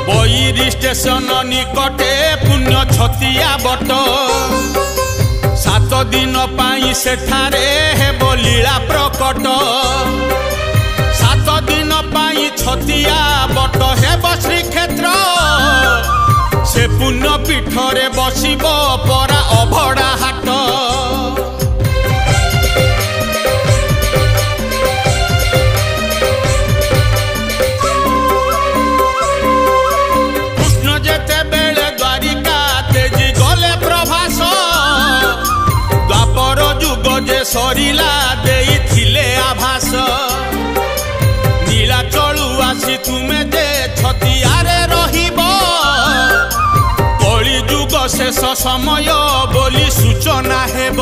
बैरी station निकटे पुण्य छतिया बट 7 दिन पाई सेठारे हेब लीला प्रकट 7 दिन पाई छतिया बट हेब श्रीक्षेत्र से पुण्य पीठरे बसिब परा अभड़ा हाट कृष्ण जेते बेले द्वारिका तेजी गले प्रभास द्वापर जुग जे सरिला देइथिले आभास नीलाचलू आसी तुमे जे छतियारे रहिब कली जुग शेष समय बोली सूचना हेब।